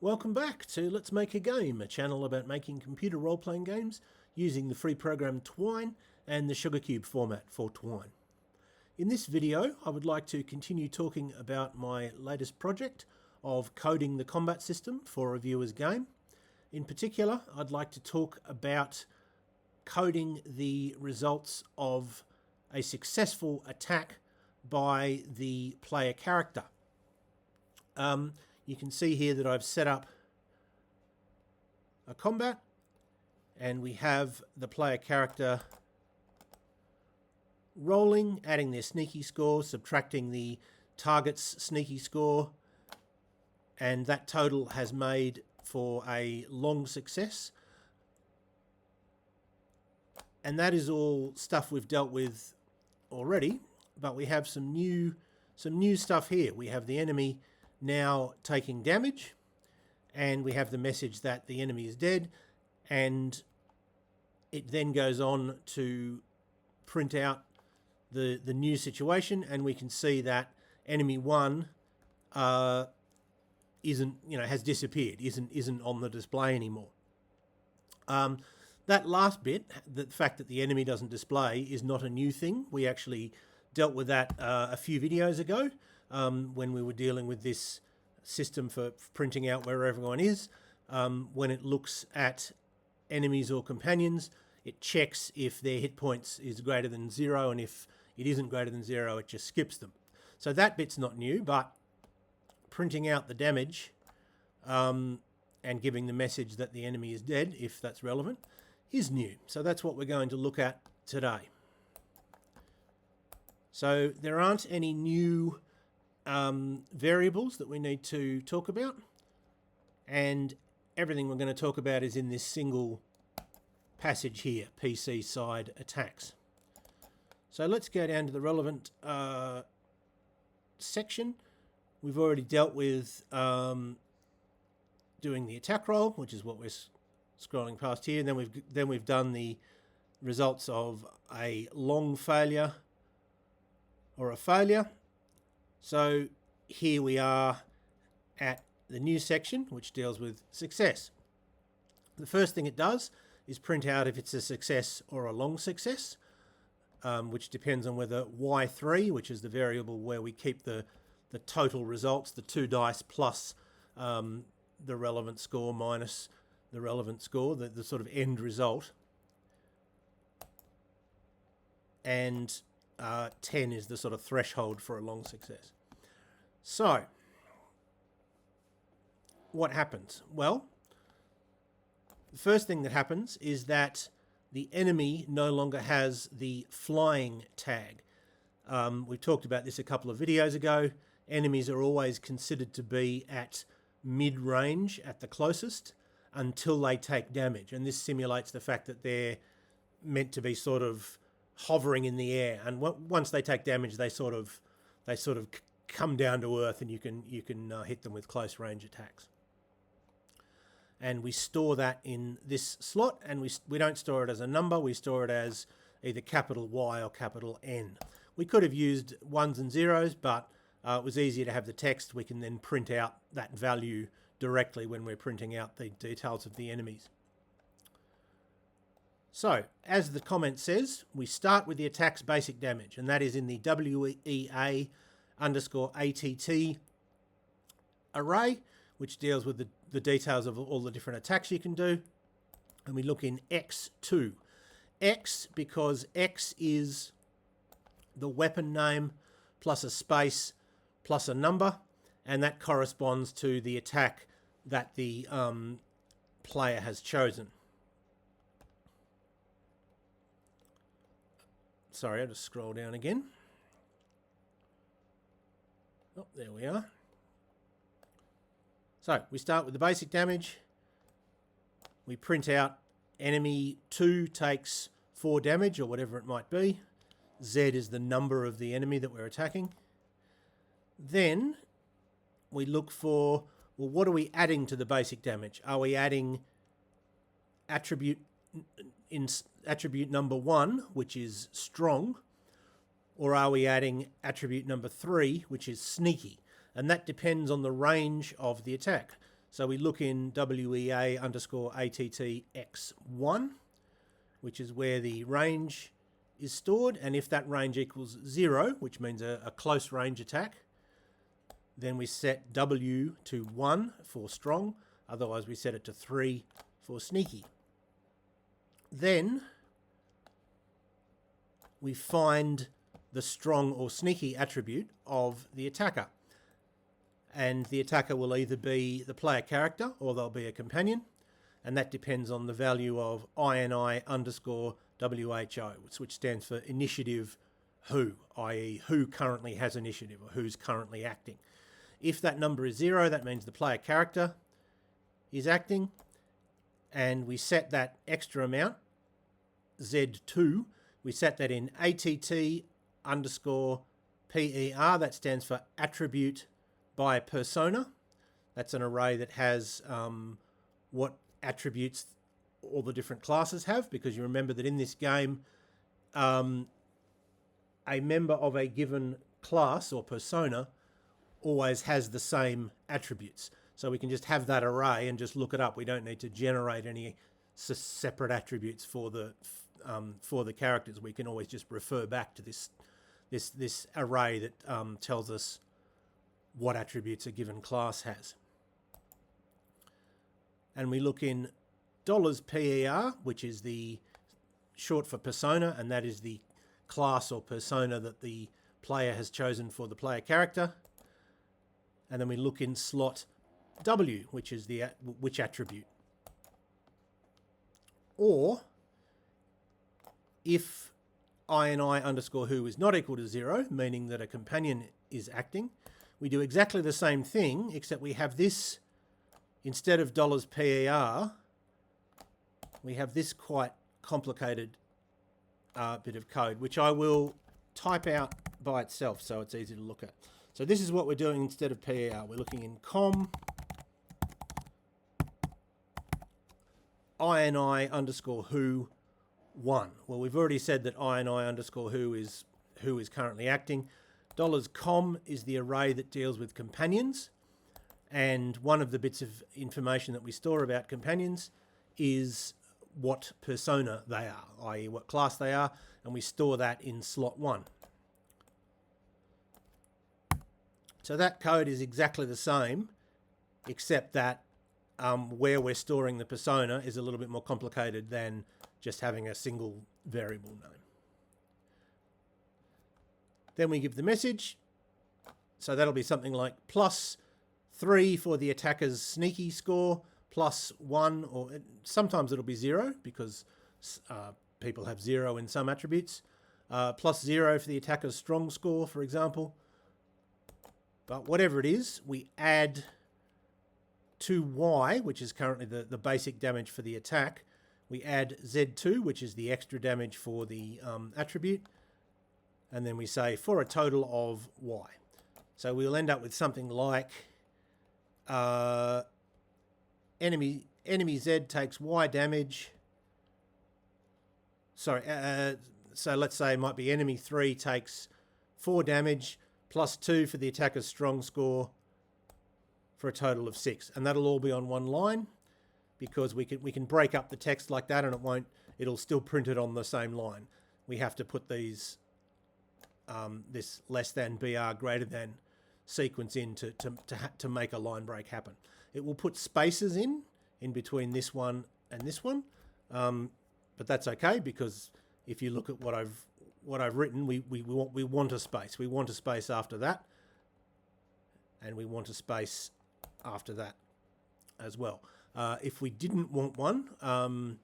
Welcome back to Let's Make a Game, a channel about making computer role-playing games using the free program Twine and the Sugarcube format for Twine. In this video, I would like to continue talking about my latest project of coding the combat system for a viewer's game. In particular, I'd like to talk about coding the results of a successful attack by the player character. You can see here that I've set up a combat and we have the player character rolling, adding their sneaky score, subtracting the target's sneaky score, and that total has made for a long success. And that is all stuff we've dealt with already, but we have some new stuff here. We have the enemy now taking damage, and we have the message that the enemy is dead, and it then goes on to print out the new situation, and we can see that enemy one has disappeared, isn't on the display anymore. That last bit, the fact that the enemy doesn't display, is not a new thing. We actually dealt with that a few videos ago when we were dealing with this system for printing out where everyone is. When it looks at enemies or companions, it checks if their hit points is greater than 0, and if it isn't greater than 0, it just skips them. So that bit's not new, but printing out the damage and giving the message that the enemy is dead, if that's relevant, is new. So that's what we're going to look at today. So there aren't any new variables that we need to talk about, and everything we're going to talk about is in this single passage here, PC side attacks. So let's go down to the relevant section. We've already dealt with doing the attack roll, which is what we're scrolling past here, and then we've done the results of a long failure or a failure. So here we are at the new section, which deals with success. The first thing it does is print out if it's a success or a long success, which depends on whether Y3, which is the variable where we keep the total results, the 2 dice plus the relevant score minus the relevant score, the sort of end result, and 10 is the sort of threshold for a long success. So, what happens? Well, the first thing that happens is that the enemy no longer has the flying tag. We talked about this a couple of videos ago. Enemies are always considered to be at mid-range at the closest until they take damage, and this simulates the fact that they're meant to be sort of hovering in the air, and once they take damage, they sort of come down to earth, and you can hit them with close range attacks. And we store that in this slot, and we don't store it as a number, we store it as either capital Y or capital N. We could have used 1s and 0s, but it was easier to have the text. We can then print out that value directly when we're printing out the details of the enemies. So, as the comment says, we start with the attack's basic damage, and that is in the WEA_ATT array, which deals with the details of all the different attacks you can do. And we look in X2. X, because X is the weapon name plus a space plus a number, and that corresponds to the attack that the player has chosen. Sorry, I'll just scroll down again. Oh, there we are. So we start with the basic damage. We print out enemy 2 takes 4 damage, or whatever it might be. Z is the number of the enemy that we're attacking. Then we look for, well, what are we adding to the basic damage? Are we adding attribute number 1, which is strong, or are we adding attribute number 3, which is sneaky? And that depends on the range of the attack. So we look in WEA underscore ATTX1, which is where the range is stored. And if that range equals 0, which means a close range attack, then we set W to 1 for strong. Otherwise, we set it to 3 for sneaky. Then we find the strong or sneaky attribute of the attacker. And the attacker will either be the player character or they'll be a companion. And that depends on the value of INI underscore WHO, which stands for initiative who, i.e. who currently has initiative or who's currently acting. If that number is 0, that means the player character is acting. And we set that extra amount, Z2, we set that in ATT underscore PER. That stands for attribute by persona. That's an array that has what attributes all the different classes have, because you remember that in this game, a member of a given class or persona always has the same attributes. So we can just have that array and just look it up. We don't need to generate any separate attributes for the characters. We can always just refer back to this array that tells us what attributes a given class has. And we look in $PER, which is the short for persona, and that is the class or persona that the player has chosen for the player character. And then we look in slot W, which is the which attribute. Or if INI underscore who is not equal to 0, meaning that a companion is acting, we do exactly the same thing, except we have this, instead of $PER, we have this quite complicated bit of code, which I will type out by itself so it's easy to look at. So this is what we're doing instead of PER. We're looking in com INI underscore who 1. Well, we've already said that INI underscore who is currently acting. $com is the array that deals with companions. And one of the bits of information that we store about companions is what persona they are, i.e. what class they are, and we store that in slot 1. So that code is exactly the same, except that where we're storing the persona is a little bit more complicated than just having a single variable name. Then we give the message. So that'll be something like +3 for the attacker's sneaky score, +1, or sometimes it'll be 0 because people have 0 in some attributes, +0 for the attacker's strong score, for example. But whatever it is, we add to Y, which is currently the basic damage for the attack. We add Z2, which is the extra damage for the attribute. And then we say for a total of Y. So we'll end up with something like enemy Z takes Y damage. Sorry, so let's say it might be enemy 3 takes 4 damage, +2 for the attacker's strong score, for a total of 6. And that'll all be on one line, because we can break up the text like that and it'll still print it on the same line. We have to put these this less than BR greater than sequence in to make a line break happen. It will put spaces in between this one and this one, but that's okay, because if you look at what I've written, we want a space. We want a space after that, and we want a space after that as well. If we didn't want one,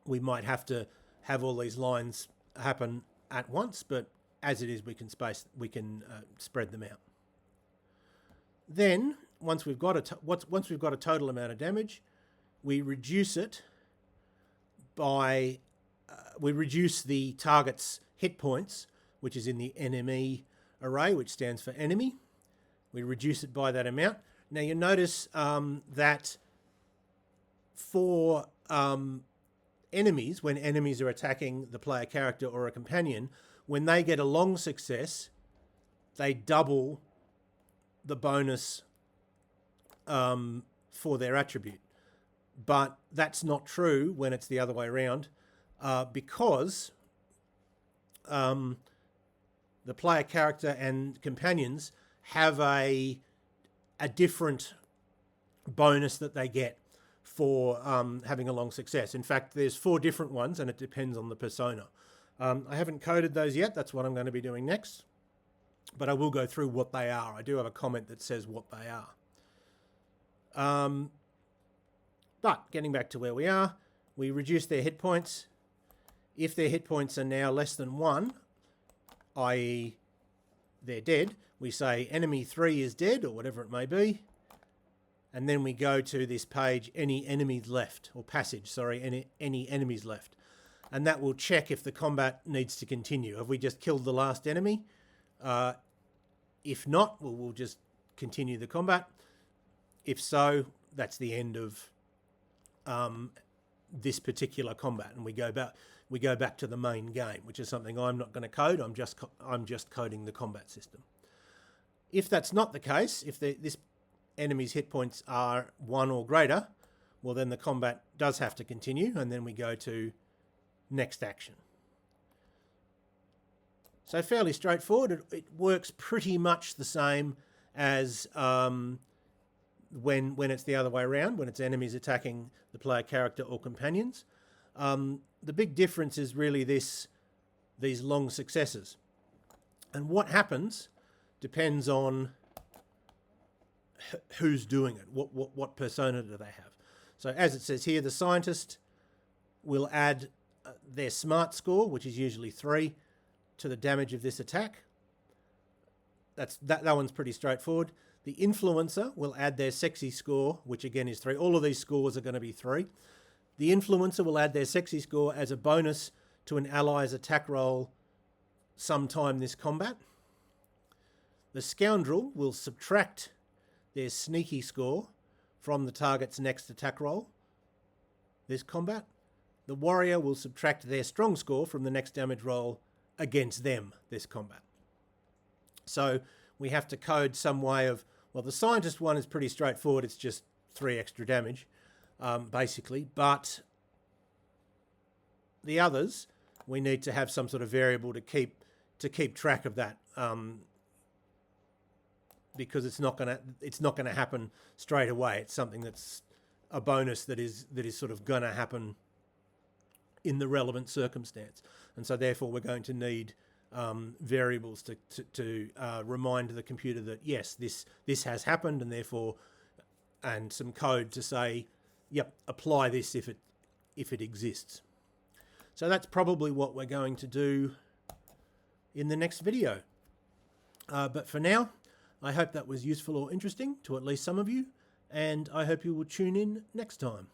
we might have to have all these lines happen at once, but as it is, we can spread them out. Then once we've got a total amount of damage, we reduce it by we reduce the target's hit points, which is in the NME array, which stands for enemy. We reduce it by that amount. Now you notice that for enemies, when enemies are attacking the player character or a companion, when they get a long success, they double the bonus for their attribute. But that's not true when it's the other way around, because the player character and companions have a different bonus that they get for having a long success. In fact, there's 4 different ones, and it depends on the persona. I haven't coded those yet. That's what I'm going to be doing next. But I will go through what they are. I do have a comment that says what they are. But getting back to where we are, we reduce their hit points. If their hit points are now less than 1, i.e. they're dead, we say enemy 3 is dead, or whatever it may be. And then we go to this page, any enemies left, or passage, sorry, any enemies left. And that will check if the combat needs to continue. Have we just killed the last enemy? If not, we'll just continue the combat. If so, that's the end of this particular combat, and we go back to the main game, which is something I'm not going to code. I'm just coding the combat system. If that's not the case, if this enemy's hit points are 1 or greater, well, then the combat does have to continue, and then we go to next action. So fairly straightforward. It works pretty much the same as when it's the other way around, when it's enemies attacking the player character or companions. The big difference is really these long successes. And what happens depends on who's doing it, what persona do they have. So as it says here, the scientist will add their smart score, which is usually 3, to the damage of this attack. That one's pretty straightforward. The influencer will add their sexy score, which again is 3. All of these scores are going to be 3. The influencer will add their sexy score as a bonus to an ally's attack roll sometime this combat. The scoundrel will subtract their sneaky score from the target's next attack roll this combat. The warrior will subtract their strong score from the next damage roll against them this combat. So we have to code some way of, well, the scientist one is pretty straightforward. It's just 3 extra damage, basically. But the others, we need to have some sort of variable to keep track of that, because it's not gonna happen straight away. It's something that's a bonus that is sort of gonna happen in the relevant circumstance, and so therefore we're going to need variables to remind the computer that yes, this has happened, and therefore, and some code to say, yep, apply this if it exists. So that's probably what we're going to do in the next video. But for now, I hope that was useful or interesting to at least some of you, and I hope you will tune in next time.